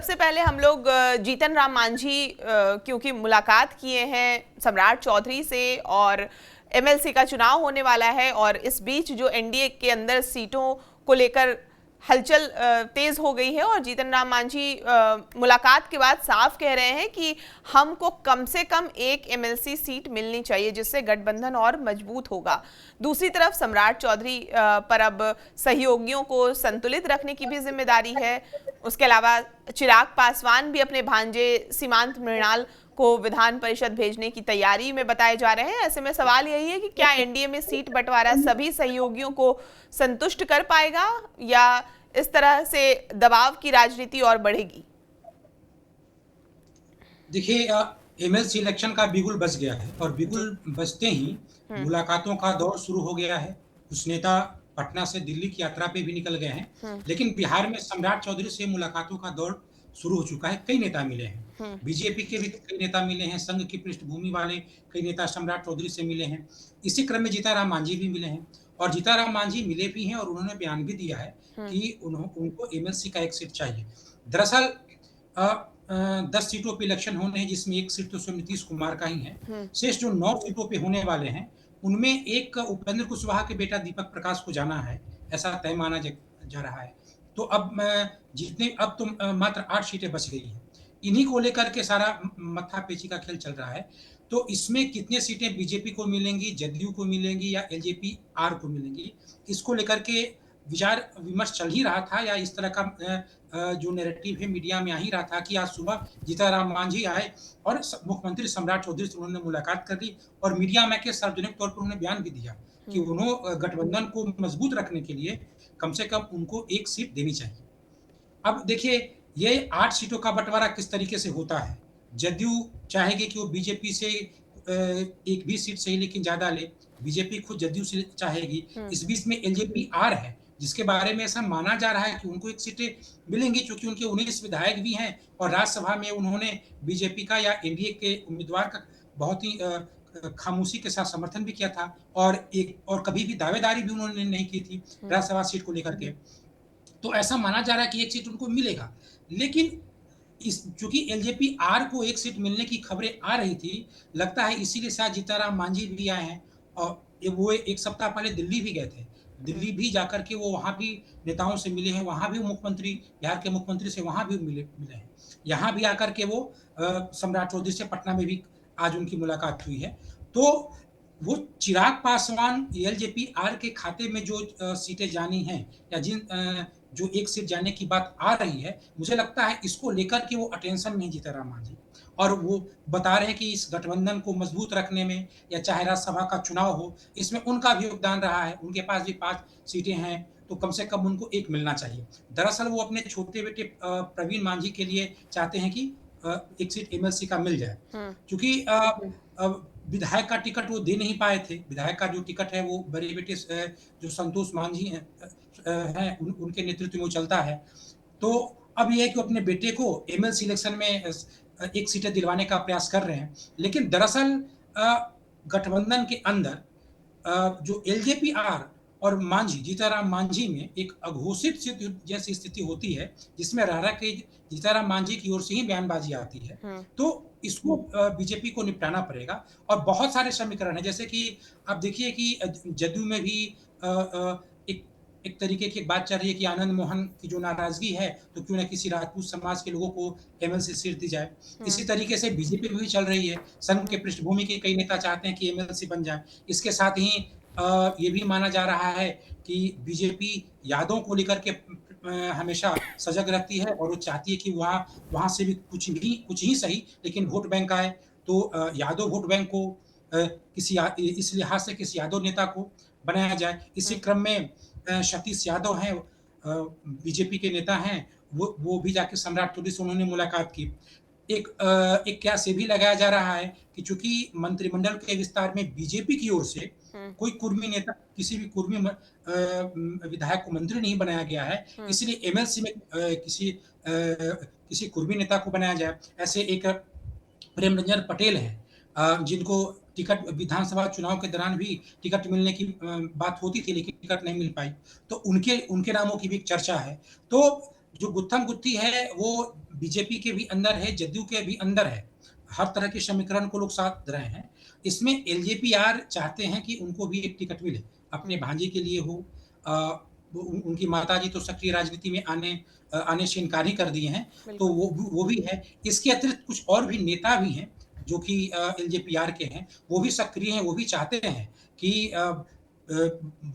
सबसे पहले हम लोग जीतन राम मांझी क्योंकि मुलाकात किए हैं सम्राट चौधरी से और एमएलसी का चुनाव होने वाला है और इस बीच जो एनडीए के अंदर सीटों को लेकर हलचल तेज हो गई है और जीतन राम मांझी मुलाकात के बाद साफ कह रहे हैं कि हमको कम से कम एक एमएलसी सीट मिलनी चाहिए जिससे गठबंधन और मजबूत होगा। दूसरी तरफ सम्राट चौधरी पर अब सहयोगियों को संतुलित रखने की भी जिम्मेदारी है। उसके अलावा चिराग पासवान भी अपने भांजे सीमांत मृणाल को विधान परिषद भेजने की तैयारी में बताए जा रहे हैं। ऐसे में सवाल यही है कि क्या एनडीए में सीट बंटवारा सभी सहयोगियों को संतुष्ट कर पाएगा या इस तरह से दबाव की राजनीति और बढ़ेगी? देखिए, एमएलसी इलेक्शन का बिगुल बज गया है और जी। बिगुल बजते ही मुलाकातों का दौर शुरू हो गया है। कुछ नेता पटना से दिल्ली की यात्रा पे भी निकल गए हैं, लेकिन बिहार में सम्राट चौधरी से मुलाकातों का दौर शुरू हो चुका है। कई नेता मिले हैं, बीजेपी के भी कई नेता मिले हैं, संघ की पृष्ठभूमि वाले कई नेता सम्राट चौधरी से मिले हैं। इसी क्रम में जीताराम मांझी भी मिले हैं और जीताराम मांझी मिले भी हैं और उन्होंने बयान भी दिया है कि उनको एमएलसी का एक सीट चाहिए। दरअसल 10 सीटों पे इलेक्शन होने हैं, जिसमें एक सीट तो स्वयं नीतीश कुमार का ही है। शेष जो 9 सीटों पे होने वाले हैं, उनमें एक उपेंद्र कुशवाहा के बेटा दीपक प्रकाश को जाना है, ऐसा तय माना जा रहा है। तो अब तो मात्र 8 सीटें बच गई हैं। इन्हीं को लेकर के सारा मत्था-पेची का खेल चल रहा है। तो इसमें कितने सीटें बीजेपी को मिलेंगी, जदयू को मिलेंगी या एलजेपी आर को मिलेंगी, इसको लेकर के विचार-विमर्श चल ही रहा था या इस तरह का जो नैरेटिव है मीडिया में आ ही रहा था कि आज सुबह जीताराम मांझी आए और मुख्यमंत्री सम्राट चौधरी से उन्होंने मुलाकात कर ली और मीडिया में के सार्वजनिक तौर पर उन्होंने बयान भी दिया कि गठबंधन को मजबूत रखने के लिए कम से कम उनको एक सीट देनी चाहिए। अब देखिए, ये 8 सीटों का बंटवारा किस तरीके से होता है। जदयू चाहेगी कि वो बीजेपी से एक भी सीट सही लेकिन ज़्यादा ले, बीजेपी खुद जदयू से चाहेगी। इस बीच में एलजेपी आर है, जिसके बारे में ऐसा माना जा रहा है कि उनको एक सीटें मिलेंगी क्योंकि उनके 19 विधायक भी हैं और राज्यसभा में उन्होंने बीजेपी का या एनडीए के उम्मीदवार का बहुत ही खामोशी के साथ समर्थन भी किया था और कभी भी दावेदारी भी उन्होंने नहीं की थी राज्यसभा सीट को लेकर के। तो ऐसा माना जा रहा है कि एक सीट उनको मिलेगा। लेकिन चूँकि एलजेपी आर को एक सीट मिलने की खबरें आ रही थी, लगता है इसीलिए शायद जीताराम मांझी भी आए हैं और वो 1 सप्ताह पहले दिल्ली भी गए थे। दिल्ली भी जाकर के वो वहाँ भी नेताओं से मिले हैं, वहाँ भी बिहार के मुख्यमंत्री से वहाँ भी मिले हैं। यहाँ भी आकर के वो सम्राट चौधरी से पटना में भी आज उनकी मुलाकात हुई है। तो वो चिराग पासवान एलजेपी आर के खाते में जो सीटें जानी हैं या जो एक सीट जाने की बात आ रही है, मुझे लगता है इसको लेकर के वो अटेंशन में जीताराम मांझी और वो बता रहे हैं कि इस गठबंधन को मजबूत रखने में या चाहे राज्यसभा का चुनाव हो, इसमें उनका भी योगदान रहा है। उनके पास भी 5 सीटें हैं, तो कम से कम उनको 1 मिलना चाहिए। दरअसल वो अपने छोटे बेटे प्रवीण मांझी के लिए चाहते हैं कि एक सीट एमएलसी का मिल जाए। क्योंकि विधायक का टिकट वो दे नहीं पाए थे। विधायक का जो टिकट है वो बड़े बेटे जो संतोष मांझी हैं उनके नेतृत्व में वो चलता है। तो अब ये है कि वो अपने बेटे को एमएलसी इलेक्शन में एक सीटें दिलवाने का प्रयास कर रहे हैं। लेकिन दरअसल गठबंधन के अंदर जो एलजेपी आर और जीताराम मांझी में एक अघोषित जैसी स्थिति होती है, जिसमें रह के जीताराम मांझी की ओर से ही बयानबाजी आती है। तो इसको बीजेपी को निपटाना पड़ेगा और बहुत सारे समीकरण हैं, जैसे कि आप देखिए कि जदयू में भी एक तरीके की बात चल रही है कि आनंद मोहन की जो नाराजगी है, तो क्यों ना किसी राजपूत समाज के लोगों को एमएलसी सीट दी जाए। इसी तरीके से बीजेपी में भी चल रही है। संघ के पृष्ठभूमि के कई नेता चाहते हैं कि एमएलसी बन जाए। इसके साथ ही ये भी माना जा रहा है कि बीजेपी यादों को लेकर के हमेशा सजग रहती है और वो चाहती है कि वहाँ से भी कुछ ही सही लेकिन वोट बैंक आए। तो यादव वोट बैंक को इस लिहाज से किसी यादव नेता को बनाया जाए। इसी क्रम में सतीश यादव हैं, बीजेपी के नेता हैं, वो भी जाके सम्राट चौधरी से उन्होंने मुलाकात की। एक कयास ये भी लगाया जा रहा है कि चूँकि मंत्रिमंडल के विस्तार में बीजेपी की ओर से कोई कुर्मी नेता किसी भी कुर्मी विधायक को मंत्री नहीं बनाया गया है, इसलिए एमएलसी में किसी कुर्मी नेता को बनाया जाए। ऐसे एक प्रेम रंजन पटेल हैं, जिनको टिकट विधानसभा चुनाव के दौरान भी टिकट मिलने की बात होती थी लेकिन टिकट नहीं मिल पाई। तो उनके नामों की भी एक चर्चा है। तो जो गुत्थम-गुत्थी है वो बीजेपी के भी अंदर है, जदयू के भी अंदर है। हर तरह के समीकरण को लोग साध रहे हैं। इसमें एलजेपी-आर चाहते हैं कि उनको भी एक टिकट मिले, अपने भांजे के लिए हो। अ, वो उनकी माताजी तो सक्रिय राजनीति में आने से इनकार ही कर दिए हैं, तो बिल्कुल। वो भी है। इसके अतिरिक्त कुछ और भी नेता भी हैं, जो कि एलजेपी-आर के हैं, वो भी सक्रिय हैं, वो भी चाहते हैं कि अ,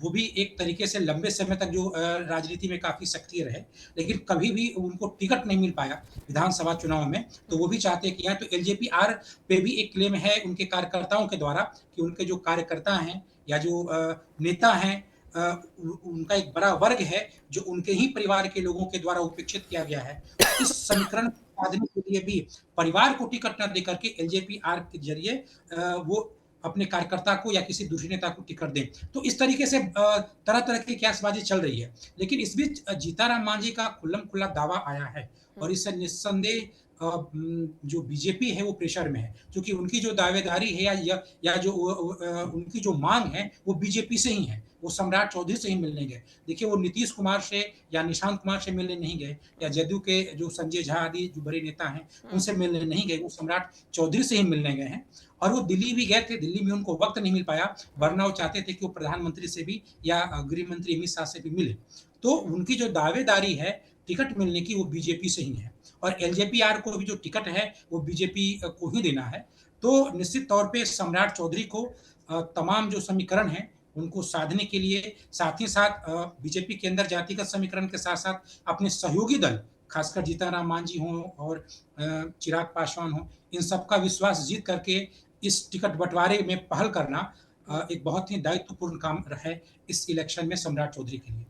वो भी एक तरीके से लंबे समय तक जो राजनीति में काफ़ी सक्रिय रहे, लेकिन कभी भी उनको टिकट नहीं मिल पाया विधानसभा चुनाव में, तो वो भी चाहते हैं कि यहाँ तो एलजेपी-आर पे भी एक क्लेम है उनके कार्यकर्ताओं के द्वारा कि उनके जो कार्यकर्ता हैं या जो नेता हैं, उनका एक बड़ा वर्ग है, जो उनके ही परिवार के लोगों के द्वारा उपेक्षित किया गया है। तो इस समीकरण को साधने के लिए भी परिवार को टिकट ना देकर के एलजेपी-आर के ज़रिए वो अपने कार्यकर्ता को या किसी दूसरे नेता को टिकट दें। तो इस तरीके से तरह-तरह की कयासबाज़ी चल रही है। लेकिन इस बीच जीताराम मांझी का खुल्लम-खुल्ला दावा आया है और इससे निस्संदेह जो बीजेपी है वो प्रेशर में है, क्योंकि उनकी जो दावेदारी है या जो उनकी जो माँग है वो बीजेपी से ही है। वो सम्राट चौधरी से ही मिलने गए। देखिए वो नीतीश कुमार से या निशांत कुमार से मिलने नहीं गए या जदयू के जो संजय झा आदि जो बड़े नेता हैं, उनसे मिलने नहीं गए, वो सम्राट चौधरी से ही मिलने गए हैं। और वो दिल्ली भी गए थे, दिल्ली में उनको वक़्त नहीं मिल पाया, वरना वो चाहते थे कि वो प्रधानमंत्री से भी या गृह मंत्री अमित शाह से भी मिले। तो उनकी जो दावेदारी है टिकट मिलने की, वो बीजेपी से ही है और एलजेपी-आर को भी जो टिकट है वो बीजेपी को ही देना है। तो निश्चित तौर पे सम्राट चौधरी को तमाम जो समीकरण हैं उनको साधने के लिए, साथ ही साथ बीजेपी के अंदर जातिगत समीकरण के साथ-साथ अपने सहयोगी दल, खासकर जीतन-राम मांझी हों और चिराग पासवान हों, इन सबका विश्वास जीत करके इस टिकट बँटवारे में पहल करना एक बहुत ही दायित्वपूर्ण काम है इस इलेक्शन में सम्राट चौधरी के लिए।